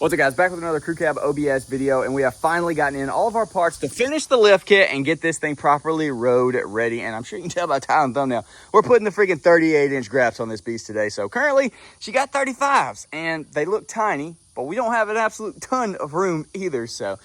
What's up, guys? Back with another Crew Cab OBS video, and we have finally gotten in all of our parts to finish the lift kit and get this thing properly road ready. And I'm sure you can tell by the title and thumbnail, we're putting the freaking 38-inch graphs on this beast today. So currently, she got 35s, and they look tiny, but we don't have an absolute ton of room either. So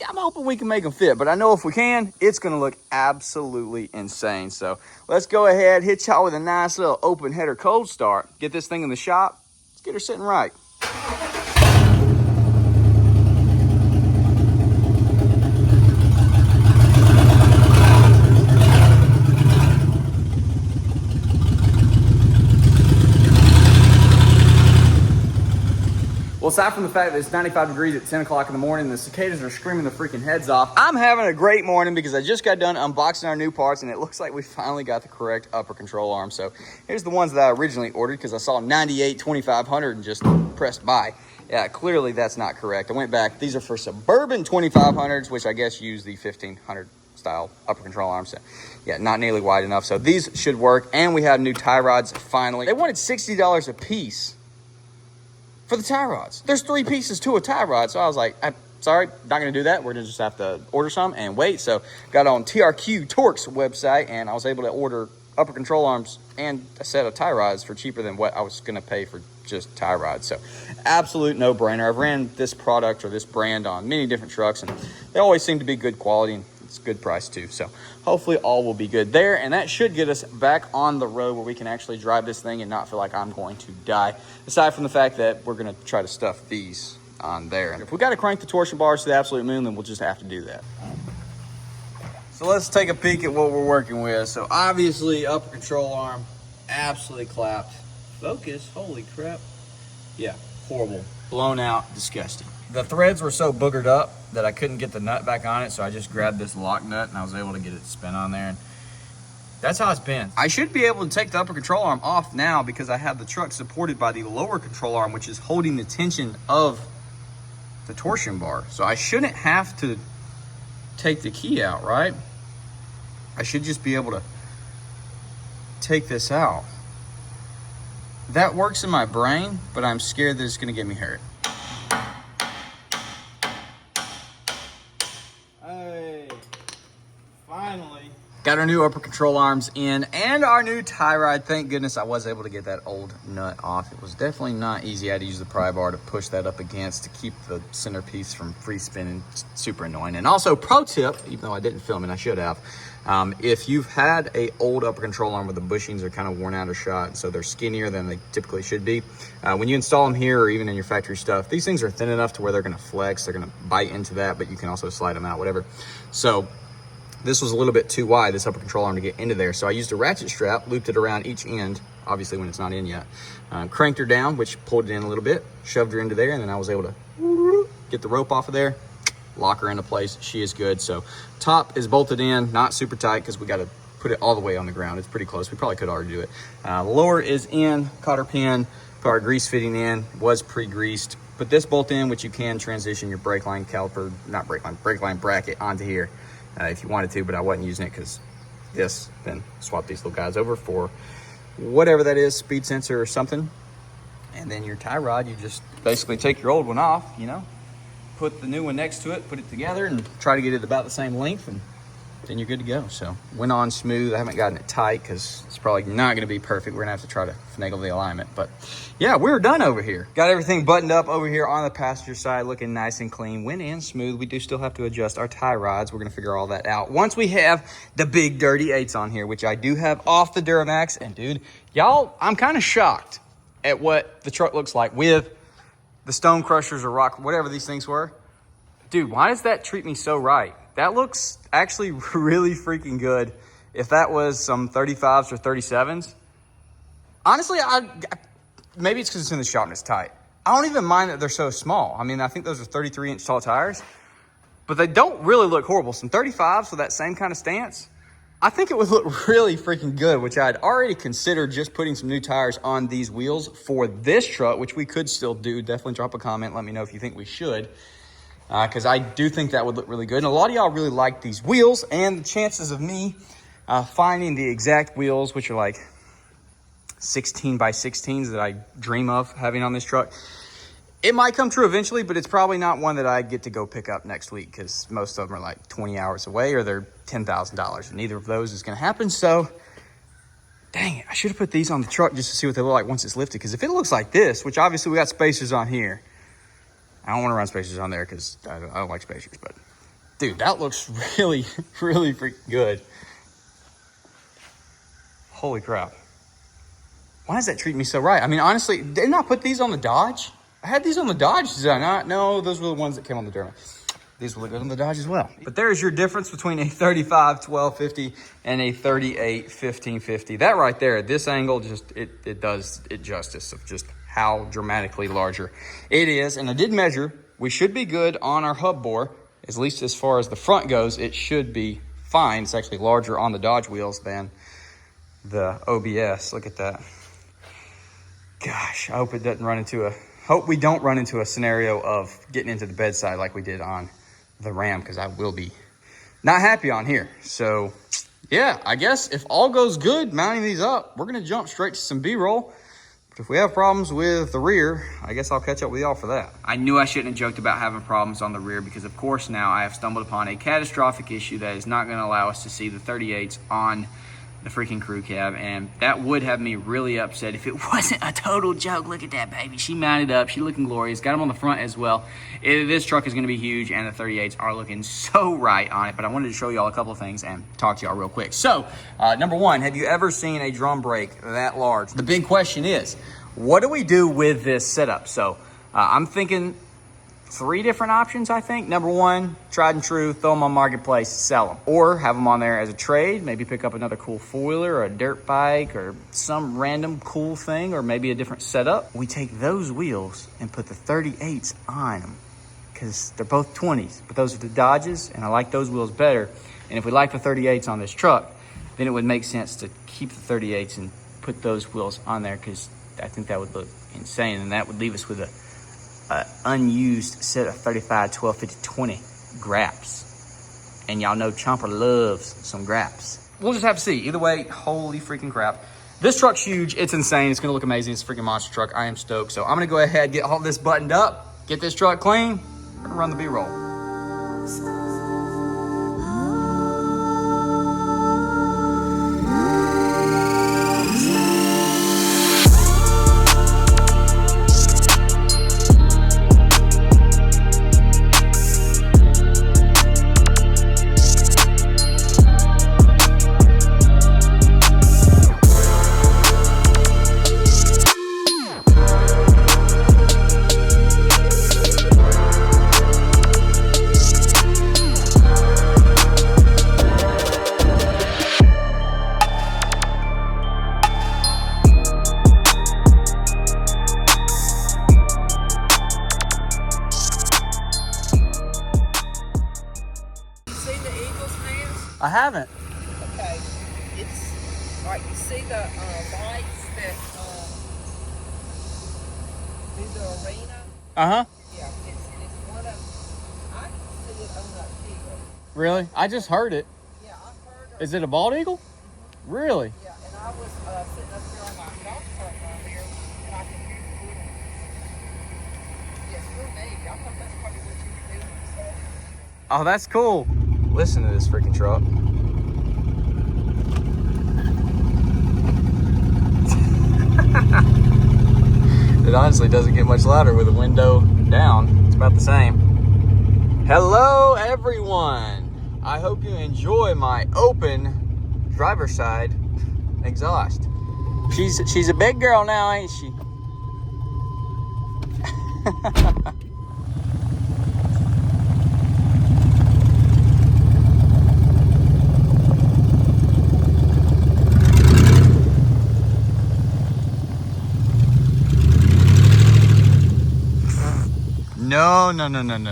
I'm hoping we can make them fit, but I know if we can, it's gonna look absolutely insane. So let's go ahead, hit y'all with a nice little open header cold start, get this thing in the shop, let's get her sitting right. Well, aside from the fact that it's 95 degrees at 10 o'clock in the morning, the cicadas are screaming the freaking heads off, I'm having a great morning because I just got done unboxing our new parts, and it looks like we finally got the correct upper control arm. So here's the ones that I originally ordered because I saw 98 2500 and just pressed buy. Yeah, clearly that's not correct. I went back. These are for Suburban 2500s, which I guess use the 1500 style upper control arm. So yeah, not nearly wide enough. So these should work. And we have new tie rods finally. They wanted $60 a piece for the tie rods. There's 3 pieces to a tie rod. So I was like, I'm sorry, not gonna do that. We're gonna just have to order some and wait. So got on TRQ Torque's website, and I was able to order upper control arms and a set of tie rods for cheaper than what I was gonna pay for just tie rods. So absolute no-brainer. I've ran this product or this brand on many different trucks, and they always seem to be good quality, and it's a good price too. So hopefully all will be good there, and that should get us back on the road where we can actually drive this thing and not feel like I'm going to die. Aside from the fact that we're gonna try to stuff these on there. And if we gotta crank the torsion bars to the absolute moon, then we'll just have to do that. So let's take a peek at what we're working with. So obviously upper control arm, absolutely clapped. Focus, holy crap. Yeah, horrible, blown out, disgusting. The threads were so boogered up that I couldn't get the nut back on it, so I just grabbed this lock nut and I was able to get it to spin on there. And that's how it's been. I should be able to take the upper control arm off now because I have the truck supported by the lower control arm, which is holding the tension of the torsion bar. So I shouldn't have to take the key out, right? I should just be able to take this out. That works in my brain, but I'm scared that it's gonna get me hurt. Hey, finally. Got our new upper control arms in and our new tie rod. Thank goodness I was able to get that old nut off. It was definitely not easy. I had to use the pry bar to push that up against to keep the centerpiece from free spinning. It's super annoying. And also, pro tip, even though I didn't film it, I should have. If you've had a old upper control arm where the bushings are kind of worn out or shot, so they're skinnier than they typically should be, when you install them here or even in your factory stuff, these things are thin enough to where they're gonna flex, they're gonna bite into that, but you can also slide them out, whatever. So this was a little bit too wide, this upper control arm, to get into there. So I used a ratchet strap, looped it around each end, obviously when it's not in yet, cranked her down, which pulled it in a little bit, shoved her into there, and then I was able to get the rope off of there, lock her into place. She is good. So top is bolted in, not super tight because we got to put it all the way on the ground. It's pretty close. We probably could already do it. Lower is in, cotter pin, put our grease fitting in, was pre-greased. Put this bolt in, which you can transition your brake line caliper, not brake line bracket onto here if you wanted to, but I wasn't using it because this, then swap these little guys over for whatever that is, speed sensor or something. And then your tie rod, you just basically take your old one off, you know, put the new one next to it, put it together, and try to get it about the same length, and then you're good to go. So went on smooth. I haven't gotten it tight because it's probably not going to be perfect. We're gonna have to try to finagle the alignment, but yeah, we're done over here. Got everything buttoned up over here on the passenger side, looking nice and clean. Went in smooth. We do still have to adjust our tie rods. We're gonna figure all that out once we have the big dirty 8s on here, which I do have off the Duramax. And dude, y'all, I'm kind of shocked at what the truck looks like with the stone crushers or rock, whatever these things were. Dude, why does that treat me so right? That looks actually really freaking good. If that was some 35s or 37s, honestly, maybe it's because it's in the shop and it's tight. I don't even mind that they're so small. I mean, I think those are 33-inch tall tires, but they don't really look horrible. Some 35s with that same kind of stance, I think it would look really freaking good, which I'd already considered just putting some new tires on these wheels for this truck, which we could still do. Definitely drop a comment. Let me know if you think we should, because I do think that would look really good. And a lot of y'all really like these wheels, and the chances of me finding the exact wheels, which are like 16 by 16s that I dream of having on this truck, It might come true eventually, but it's probably not one that I get to go pick up next week because most of them are like 20 hours away or they're $10,000. And neither of those is going to happen. So, dang it. I should have put these on the truck just to see what they look like once it's lifted. Because if it looks like this, which obviously we got spacers on here. I don't want to run spacers on there because I don't like spacers. But, dude, that looks really, really freaking good. Holy crap. Why does that treat me so right? I mean, honestly, didn't I put these on the Dodge? I had these on the Dodge, did I not? No, those were the ones that came on the Derma. These will look good on the Dodge as well. But there's your difference between a 35 1250 and a 38 1550. That right there, this angle, just it does it justice of just how dramatically larger it is. And I did measure. We should be good on our hub bore, at least as far as the front goes. It should be fine. It's actually larger on the Dodge wheels than the OBS. Look at that. Gosh, I hope it doesn't run into hope we don't run into a scenario of getting into the bedside like we did on the Ram, because I will be not happy on here. So yeah, I guess if all goes good mounting these up, we're gonna jump straight to some B-roll. But if we have problems with the rear, I guess I'll catch up with y'all for that. I knew I shouldn't have joked about having problems on the rear, because of course now I have stumbled upon a catastrophic issue that is not gonna allow us to see the 38s on the freaking crew cab, and that would have me really upset if it wasn't a total joke. Look at that baby. She mounted up. She looking glorious. Got them on the front as well. This truck is going to be huge, and the 38s are looking so right on it. But I wanted to show y'all a couple of things and talk to y'all real quick. So, number one, have you ever seen a drum brake that large? The big question is, what do we do with this setup? So, I'm thinking 3 different options, I think. Number one, tried and true, throw them on Marketplace, sell them. Or have them on there as a trade, maybe pick up another cool four-wheeler or a dirt bike or some random cool thing, or maybe a different setup. We take those wheels and put the 38s on them because they're both 20s, but those are the Dodges, and I like those wheels better. And if we like the 38s on this truck, then it would make sense to keep the 38s and put those wheels on there, because I think that would look insane, and that would leave us with a unused set of 35 12 50 20 graps, and y'all know Chomper loves some graps. We'll just have to see. Either way, holy freaking crap, this truck's huge. It's insane. It's gonna look amazing. It's a freaking monster truck. I am stoked. So I'm gonna go ahead, get all this buttoned up, get this truck clean. We're gonna run the B-roll. I haven't. Okay, it's like you see the lights that do the arena. Yeah, it's one of. I can see it on that field. Really? I just heard it. Yeah, I've heard it. Is it a bald eagle? Mm-hmm. Really? Yeah, and I was sitting up here on my golf cart right here, and I could hear the little. Yes, little baby. I thought that's probably what you were doing. So. Oh, that's cool. Listen to this freaking truck. It honestly doesn't get much louder with the window down. It's about the same. Hello, everyone. I hope you enjoy my open driver's side exhaust. She's a big girl now, ain't she?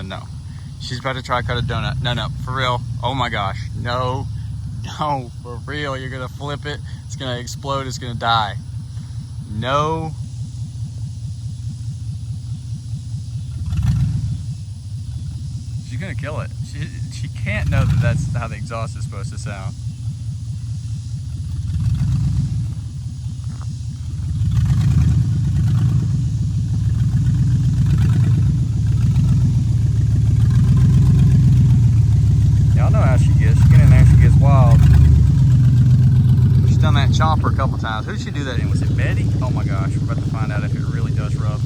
No. She's about to try to cut a donut. No, for real. Oh my gosh. No, for real. You're gonna flip it. It's gonna explode. It's gonna die. No. She's gonna kill it. She can't know that that's how the exhaust is supposed to sound. wild. She's done that chomper a couple times. Who did she do that in? Was it Betty? Oh my gosh, we're about to find out if it really does rub.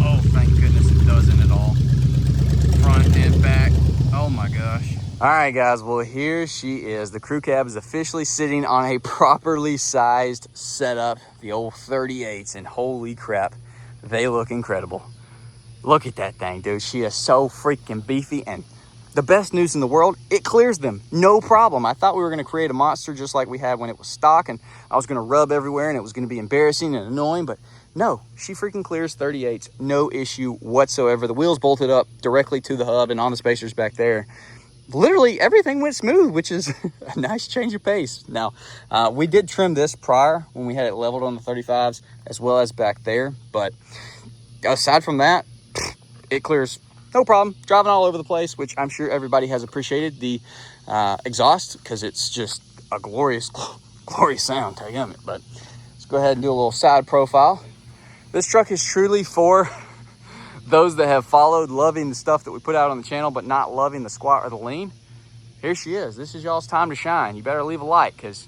Oh, thank goodness it doesn't at all. Front and back. Oh my gosh. All right, guys, well, here she is. The crew cab is officially sitting on a properly sized setup, the old 38s, and holy crap, they look incredible. Look at that thing, dude. She is so freaking beefy, and the best news in the world, it clears them, no problem. I thought we were gonna create a monster just like we had when it was stock, and I was gonna rub everywhere, and it was gonna be embarrassing and annoying, but no, she freaking clears 38s, no issue whatsoever. The wheels bolted up directly to the hub and on the spacers back there. Literally everything went smooth, which is a nice change of pace. Now, we did trim this prior when we had it leveled on the 35s as well as back there. But aside from that, it clears no problem. Driving all over the place, which I'm sure everybody has appreciated the exhaust because it's just a glorious, glorious sound, tell you what. But let's go ahead and do a little side profile. This truck is truly for those that have followed loving the stuff that we put out on the channel, but not loving the squat or the lean. Here she is. This is y'all's time to shine. You better leave a like because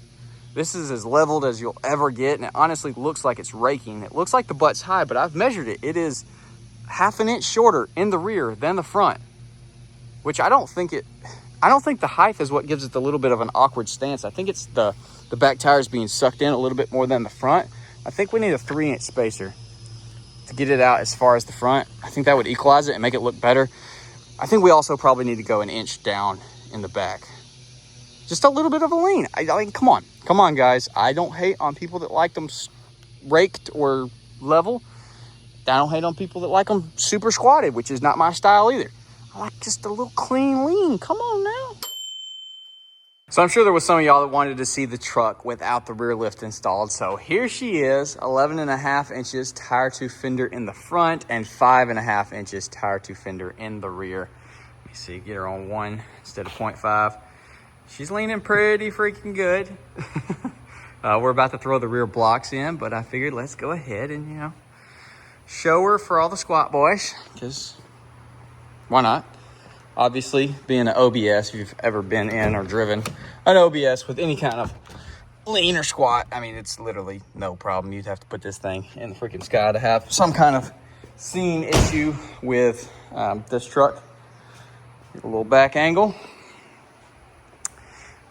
this is as leveled as you'll ever get. And it honestly looks like it's raking. It looks like the butt's high, but I've measured it. It is half an inch shorter in the rear than the front, which I don't think the height is what gives it a little bit of an awkward stance. I think it's the back tires being sucked in a little bit more than the front. I think we need a 3-inch spacer to get it out as far as the front. I think that would equalize it and make it look better. I think we also probably need to go an inch down in the back. Just a little bit of a lean. I mean, come on guys. I don't hate on people that like them raked or level. I don't hate on people that like them super squatted, which is not my style either. I like just a little clean lean. Come on now. So I'm sure there was some of y'all that wanted to see the truck without the rear lift installed. So here she is, 11.5 inches tire to fender in the front and 5.5 inches tire to fender in the rear. Let me see, get her on 1 instead of 0.5. She's leaning pretty freaking good. We're about to throw the rear blocks in, but I figured let's go ahead and, you know, show her for all the squat boys, because why not? Obviously, being an OBS, if you've ever been in or driven an OBS with any kind of lean or squat, I mean, it's literally no problem. You'd have to put this thing in the freaking sky to have some kind of scene issue with this truck. Get a little back angle.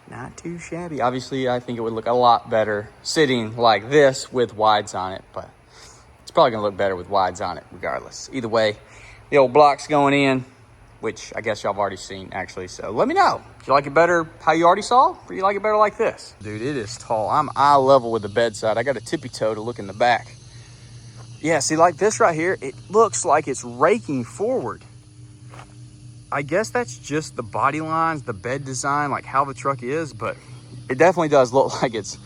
Not too shabby. Obviously, I think it would look a lot better sitting like this with wides on it, but it's probably gonna look better with wides on it regardless. Either way, the old blocks going in, which I guess y'all have already seen actually. So let me know. Do you like it better how you already saw, or you like it better like this? Dude, it is tall. I'm eye level with the bedside. I got a tippy toe to look in the back. Yeah, see, like this right here, it looks like it's raking forward. I guess that's just the body lines, the bed design, like how the truck is, but it definitely does look like it's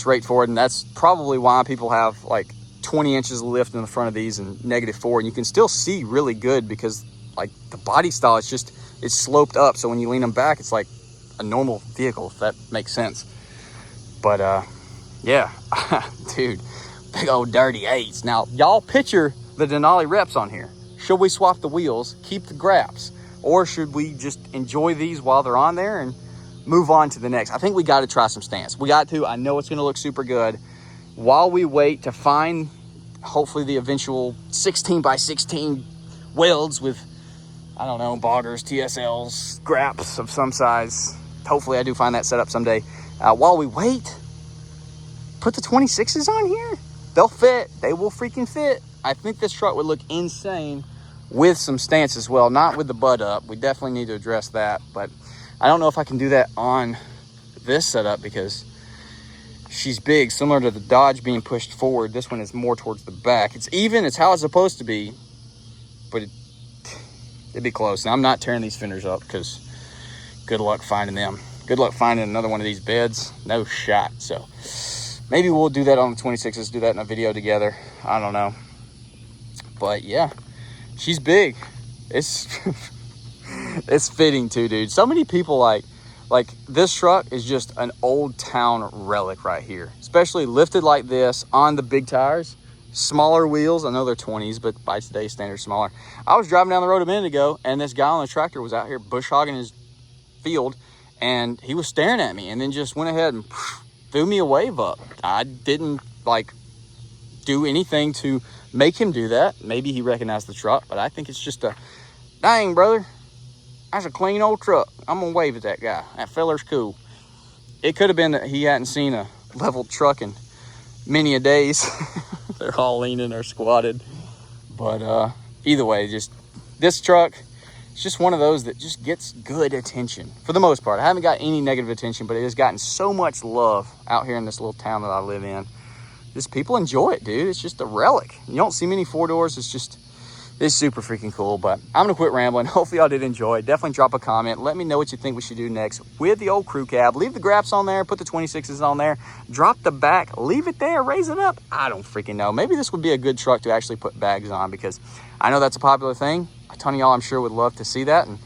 raked forward, and that's probably why people have like 20 inches of lift in the front of these and -4, and you can still see really good because like the body style, it's sloped up. So when you lean them back, it's like a normal vehicle, if that makes sense. But yeah, dude, big old dirty 8s. Now, y'all picture the Denali reps on here. Should we swap the wheels, keep the graps, or should we just enjoy these while they're on there and move on to the next? I think we got to try some stance. We got to. I know it's going to look super good while we wait to find hopefully the eventual 16x16 welds with, I don't know, boggers, TSLs, graps of some size. Hopefully I do find that set up someday. While we wait, put the 26s on here. They'll fit. They will freaking fit. I think this truck would look insane with some stance as well. Not with the butt up. We definitely need to address that. But I don't know if I can do that on this setup because she's big. Similar to the Dodge being pushed forward, this one is more towards the back. It's even. It's how it's supposed to be. But it'd be close. Now, I'm not tearing these fenders up because good luck finding them. Good luck finding another one of these beds. No shot. So maybe we'll do that on the 26s, do that in a video together. I don't know. But yeah, she's big. It's it's fitting too, dude. So many people like this truck is just an old town relic right here, especially lifted like this on the big tires. Smaller wheels. I know they're 20s, but by today's standards, smaller. I was driving down the road a minute ago, and this guy on the tractor was out here bush hogging his field, and he was staring at me and then just went ahead and threw me a wave up. I didn't like do anything to make him do that. Maybe he recognized the truck, but I think it's just a, dang, brother, that's a clean old truck. I'm gonna wave at that guy. That feller's cool. It could have been that he hadn't seen a leveled truck in many a days. They're all leaning or squatted. But either way, just this truck, it's just one of those that just gets good attention for the most part. I haven't got any negative attention, but it has gotten so much love out here in this little town that I live in. Just people enjoy it, dude. It's just a relic. You don't see many 4-doors. It's super freaking cool. But I'm gonna quit rambling. Hopefully y'all did enjoy. Definitely drop a comment. Let me know what you think we should do next with the old crew cab. Leave the graps on there, put the 26s on there, drop the back, leave it there, raise it up. I don't freaking know. Maybe this would be a good truck to actually put bags on, because I know that's a popular thing. A ton of y'all, I'm sure, would love to see that, and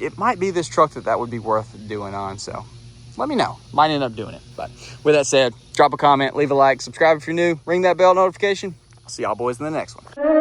it might be this truck that would be worth doing on. So let me know. Might end up doing it. But with that said, drop a comment, leave a like, subscribe if you're new, ring that bell notification. I'll see y'all boys in the next one.